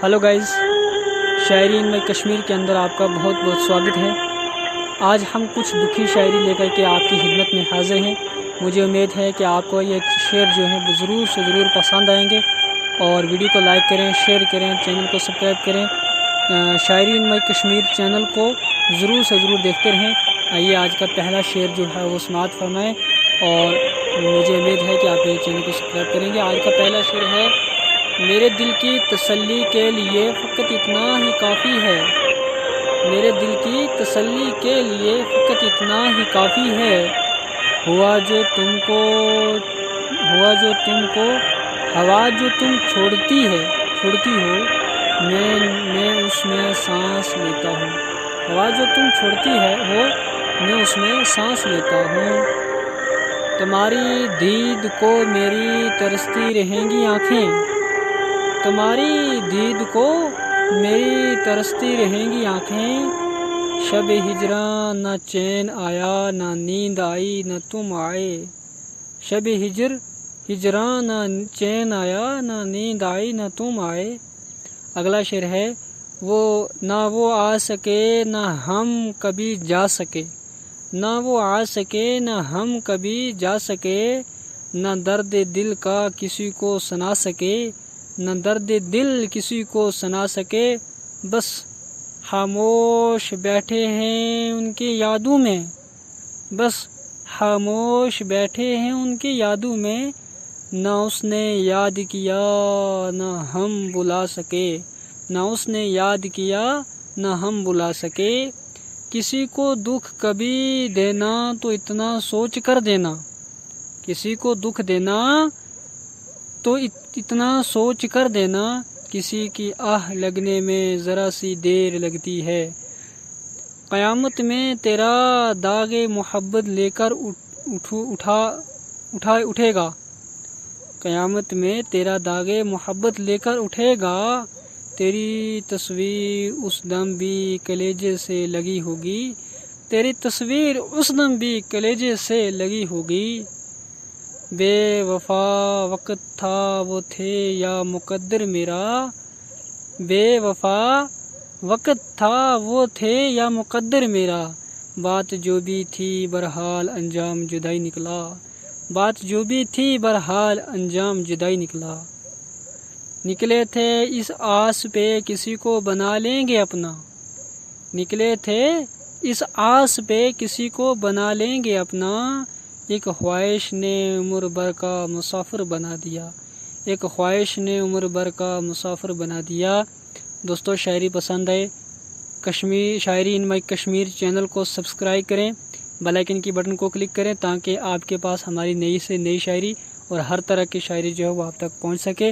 Hello guys, शायरी इन कश्मीर के अंदर आपका बहुत बहुत स्वागत है। आज हम कुछ दुखी शायरी लेकर के आपकी खिदमत में हाजिर हैं। मुझे उम्मीद है कि आपको ये शेर जो है ज़रूर से ज़रूर पसंद आएंगे और वीडियो को लाइक करें, शेयर करें, चैनल को सब्सक्राइब करें। शायरी इन कश्मीर चैनल को ज़रूर से ज़रूर देखते रहें। आइए आज का पहला शेर जो है वो समाअत फरमाएँ और मुझे उम्मीद है कि आप ये चैनल को सब्सक्राइब करेंगे। आज का पहला शेर है, मेरे दिल की तसल्ली के लिए फ़कत इतना ही काफ़ी है। मेरे दिल की तसल्ली के लिए फ़कत इतना ही काफ़ी है। हुआ जो तुमको हवा जो तुम छोड़ती हो, मैं उसमें सांस लेता हूँ। हवा जो तुम छोड़ती हो, मैं उसमें सांस लेता हूँ। तुम्हारी दीद को मेरी तरसती रहेंगी आँखें। तुम्हारी दीद को मेरी तरसती रहेंगी आँखें। शब हिजरां न चैन आया, न नींद आई, न तुम आए। शब हिजरां न चैन आया, न नींद आई, न तुम आए। अगला शेर है, वो ना वो आ सके ना हम कभी जा सके। ना वो आ सके ना हम कभी जा सके। न दर्द दिल का किसी को सुना सके। न दर्द दिल किसी को सुना सके। बस खामोश बैठे हैं उनकी यादों में। बस खामोश बैठे हैं उनकी यादों में। न उसने याद किया न हम बुला सके। न उसने याद किया न हम बुला सके। किसी को दुख कभी देना तो इतना सोच कर देना। किसी को दुख देना तो इतना सोच कर देना। किसी की आह लगने में ज़रा सी देर लगती है। क़यामत में तेरा दागे मोहब्बत लेकर उठेगा। क़यामत में तेरा दागे मोहब्बत लेकर उठेगा। तेरी तस्वीर उस दम भी कलेजे से लगी होगी। तेरी तस्वीर उस दम भी कलेजे से लगी होगी। बेवफा वक़्त था वो थे या मुक़द्दर मेरा। बेवफा वक़्त था वो थे या मुक़द्दर मेरा। बात जो भी थी बहरहाल अंजाम जुदाई निकला। बात जो भी थी बहरहाल अंजाम जुदाई निकला। निकले थे इस आस पे किसी को बना लेंगे अपना। निकले थे इस आस पे किसी को बना लेंगे अपना। एक ख्वाहिश ने उम्र भर का मुसाफिर बना दिया। एक ख्वाहिश ने उम्र भर का मुसाफिर बना दिया। दोस्तों, शायरी पसंद आए शायरी इन माई कश्मीर चैनल को सब्सक्राइब करें, बेल आइकन की बटन को क्लिक करें ताकि आपके पास हमारी नई से नई शायरी और हर तरह की शायरी जो है वो आप तक पहुंच सके।